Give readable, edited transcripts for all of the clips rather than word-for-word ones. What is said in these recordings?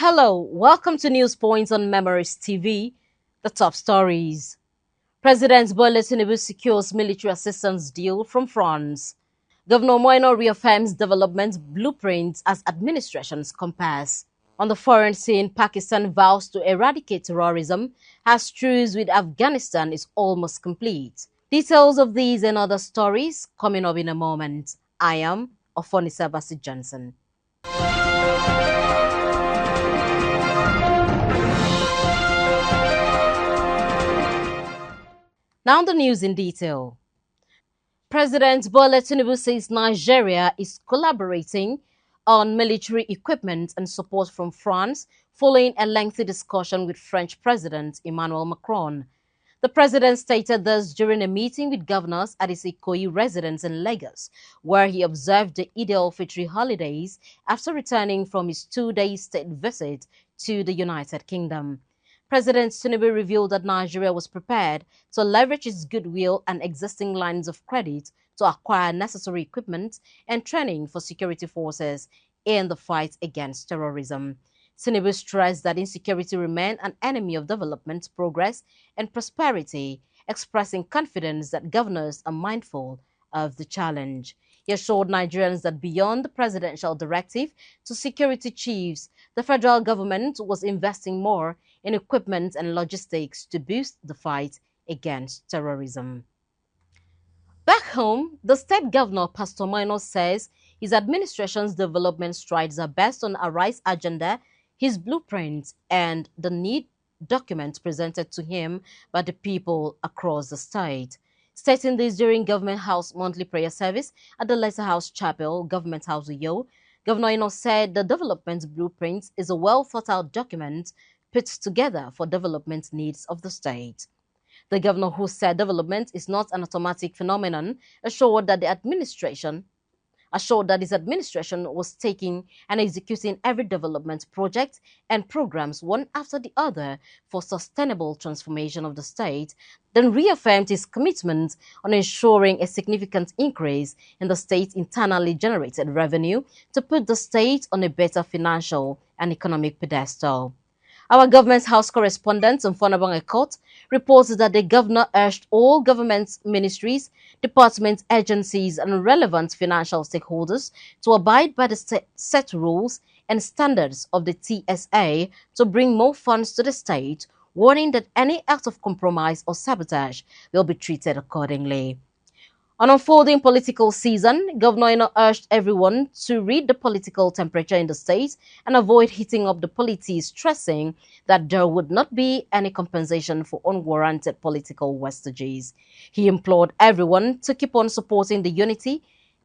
Hello, welcome to News Points on Memories TV. The top stories. President Bola Tinubu secures military assistance deal from France. Governor Moino reaffirms development blueprints as administration's compass. On the foreign scene, Pakistan vows to eradicate terrorism as truce with Afghanistan is almost complete. Details of these and other stories coming up in a moment. I am Ofonisa Basit Johnson. Now the news in detail. President Bola Tinubu says Nigeria is collaborating on military equipment and support from France following a lengthy discussion with French President Emmanuel Macron. The president stated this during a meeting with governors at his Ikoyi residence in Lagos, where he observed the Eid al-Fitr holidays after returning from his two-day state visit to the United Kingdom. President Tinubu revealed that Nigeria was prepared to leverage its goodwill and existing lines of credit to acquire necessary equipment and training for security forces in the fight against terrorism. Tinubu stressed that insecurity remained an enemy of development, progress, and prosperity, expressing confidence that governors are mindful of the challenge. He assured Nigerians that beyond the presidential directive to security chiefs, the federal government was investing more in equipment and logistics to boost the fight against terrorism. Back home, the state governor, Pastor Moino, says his administration's development strides are based on Arise agenda, his blueprints, and the need documents presented to him by the people across the state. Stating this during Government House monthly prayer service at the Lesser House Chapel, Government House Uyo, Governor Ino said the development blueprint is a well-thought-out document put together for development needs of the state. The governor, who said development is not an automatic phenomenon, assured that his administration was taking and executing every development project and programs one after the other for sustainable transformation of the state, then reaffirmed his commitment on ensuring a significant increase in the state's internally generated revenue to put the state on a better financial and economic pedestal. Our government house correspondent, Mfonabang Ekot, reports that the governor urged all government ministries, departments, agencies, and relevant financial stakeholders to abide by the set rules and standards of the TSA to bring more funds to the state, warning that any act of compromise or sabotage will be treated accordingly. On unfolding political season, Governor Ino urged everyone to read the political temperature in the state and avoid heating up the polity, stressing that there would not be any compensation for unwarranted political wastages. He implored everyone to keep on supporting the unity,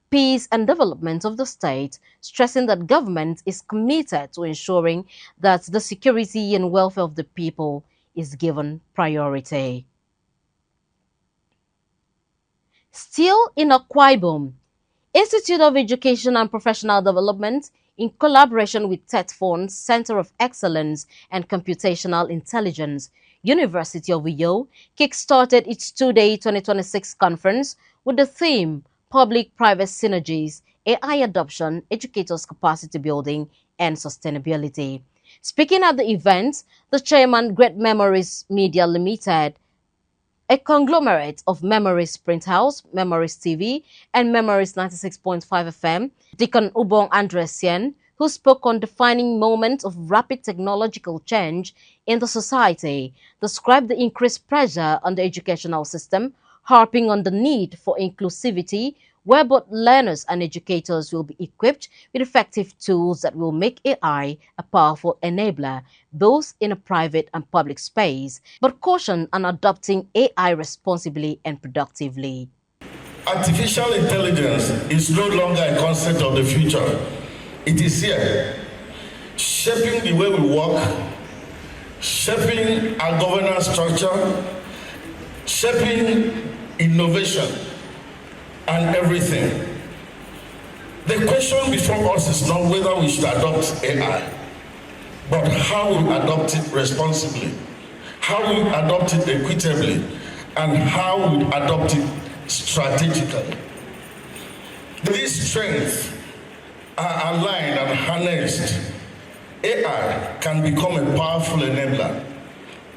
peace, and development of the state, stressing that government is committed to ensuring that the security and welfare of the people is given priority. Still in Akwa Ibom, Institute of Education and Professional Development, in collaboration with TETFON, Center of Excellence and Computational Intelligence, University of Uyo, kick-started its two-day 2026 conference with the theme Public-Private Synergies, AI Adoption, Educators' Capacity Building, and Sustainability. Speaking at the event, the chairman, Great Memories Media Limited, a conglomerate of Memories Print House, Memories TV, and Memories 96.5 FM, Deacon Ubong Andresian, who spoke on defining moments of rapid technological change in the society, described the increased pressure on the educational system, harping on the need for inclusivity, where both learners and educators will be equipped with effective tools that will make AI a powerful enabler, both in a private and public space, but caution on adopting AI responsibly and productively. Artificial intelligence is no longer a concept of the future. It is here, shaping the way we work, shaping our governance structure, shaping innovation, and everything. The question before us is not whether we should adopt AI, but how we adopt it responsibly, how we adopt it equitably, and how we adopt it strategically. These strengths are aligned and harnessed AI can become a powerful enabler,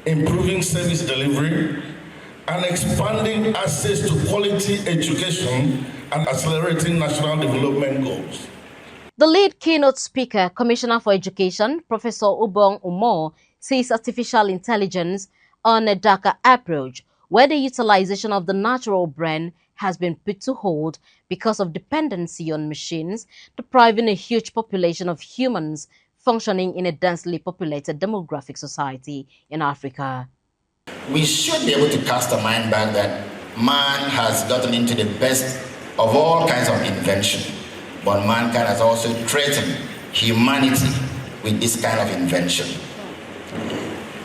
improving service delivery and expanding access to quality education and accelerating national development goals. The lead keynote speaker, Commissioner for Education, Professor Ubong Umo, says artificial intelligence on a darker approach where the utilization of the natural brain has been put to hold because of dependency on machines, depriving a huge population of humans functioning in a densely populated demographic society in Africa. We should be able to cast our mind back that man has gotten into the best of all kinds of invention, but mankind has also threatened humanity with this kind of invention.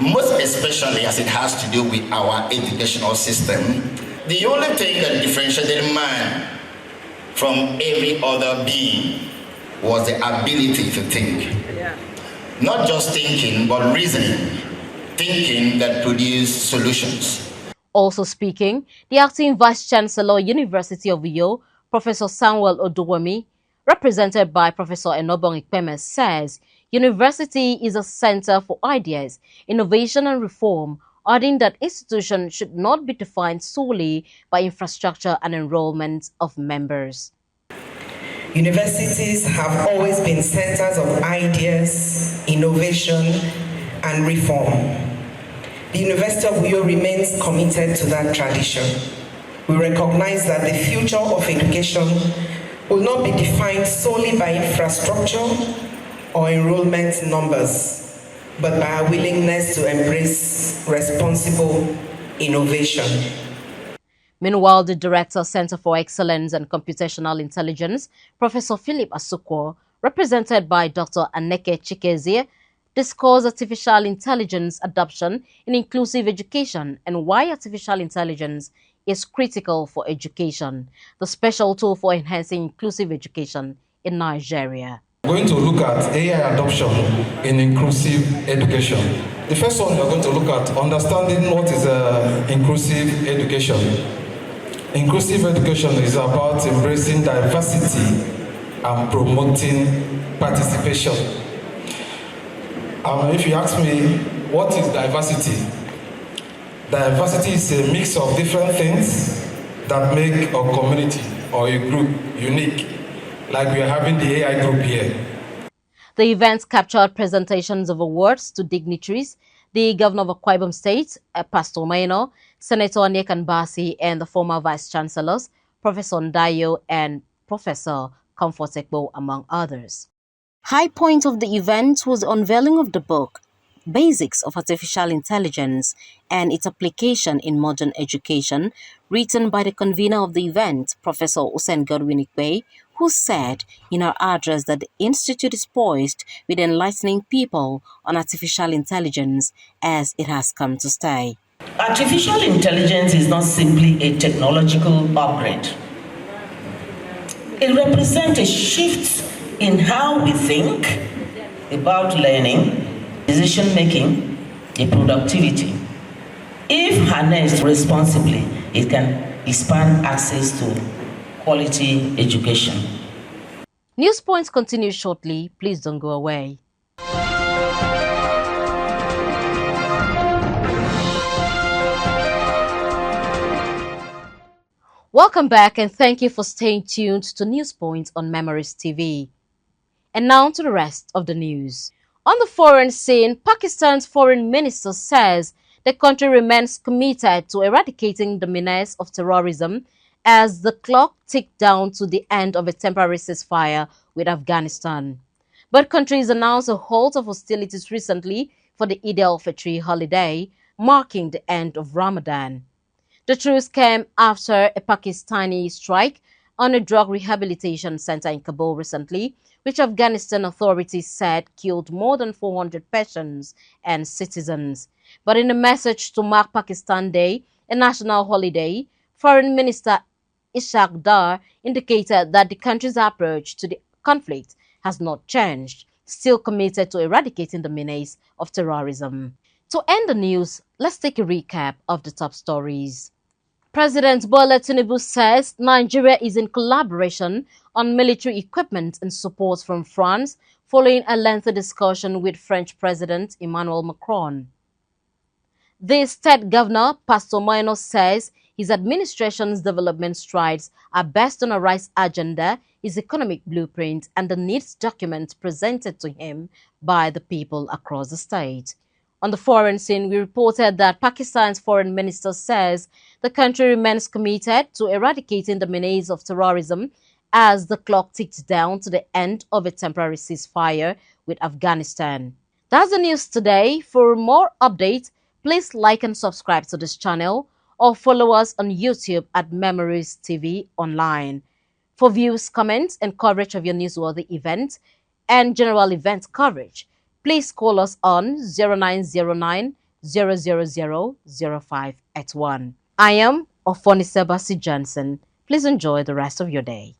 Most especially as it has to do with our educational system. The only thing that differentiated man from every other being was the ability to think. Not just thinking, but reasoning. Thinking that produced solutions. Also speaking, the acting Vice-Chancellor, University of Uyo, Professor Samuel Oduwemi, represented by Professor Enobong Ikpeme, says university is a center for ideas, innovation and reform, adding that institutions should not be defined solely by infrastructure and enrollment of members. Universities have always been centers of ideas, innovation, and reform. The University of Uyo remains committed to that tradition. We recognize that the future of education will not be defined solely by infrastructure or enrollment numbers, but by our willingness to embrace responsible innovation. Meanwhile, the Director, Center for Excellence and Computational Intelligence, Professor Philip Asukwo, represented by Dr. Anneke Chikezie, discussed artificial intelligence adoption in inclusive education and why artificial intelligence is critical for education, the special tool for enhancing inclusive education in Nigeria. We're going to look at AI adoption in inclusive education. The first one, we're going to look at understanding what is inclusive education. Inclusive education is about embracing diversity and promoting participation. If you ask me, what is diversity? Diversity is a mix of different things that make a community or a group unique, like we are having the AI group here. The event captured presentations of awards to dignitaries, the Governor of Akwa Ibom State, Pastor Maino, Senator Onyeka Mbasi, and the former Vice-Chancellors, Professor Ndayo and Professor Comfort Ekpo, among others. High point of the event was the unveiling of the book, Basics of Artificial Intelligence and its Application in Modern Education, written by the convener of the event, Professor Usain Godwin Ikpe, who said in her address that the Institute is poised with enlightening people on artificial intelligence as it has come to stay. Artificial intelligence is not simply a technological upgrade. It represents a shift in how we think about learning, decision-making, and productivity. If harnessed responsibly, it can expand access to quality education. News Points continue shortly. Please don't go away. Welcome back and thank you for staying tuned to News Points on Memories TV. And now to the rest of the news. On the foreign scene, Pakistan's foreign minister says the country remains committed to eradicating the menace of terrorism as the clock ticked down to the end of a temporary ceasefire with Afghanistan. Both countries announced a halt of hostilities recently for the Eid al-Fitr holiday, marking the end of Ramadan. The truce came after a Pakistani strike on a drug rehabilitation center in Kabul recently, which Afghanistan authorities said killed more than 400 patients and citizens. But in a message to mark Pakistan Day, a national holiday, Foreign Minister Ishaq Dar indicated that the country's approach to the conflict has not changed, still committed to eradicating the menace of terrorism. To end the news, let's take a recap of the top stories. President Bola Tinubu says Nigeria is in collaboration on military equipment and support from France following a lengthy discussion with French President Emmanuel Macron. The state governor, Pastor Moino, says his administration's development strides are based on a rice agenda, his economic blueprint, and the needs document presented to him by the people across the state. On the foreign scene, we reported that Pakistan's foreign minister says the country remains committed to eradicating the menace of terrorism as the clock ticks down to the end of a temporary ceasefire with Afghanistan. That's the news today. For more updates, please like and subscribe to this channel or follow us on YouTube at Memories TV Online. For views, comments, and coverage of your newsworthy events and general event coverage, please call us on 0909 000 0581. I am Ofonisebasi Johnson. Please enjoy the rest of your day.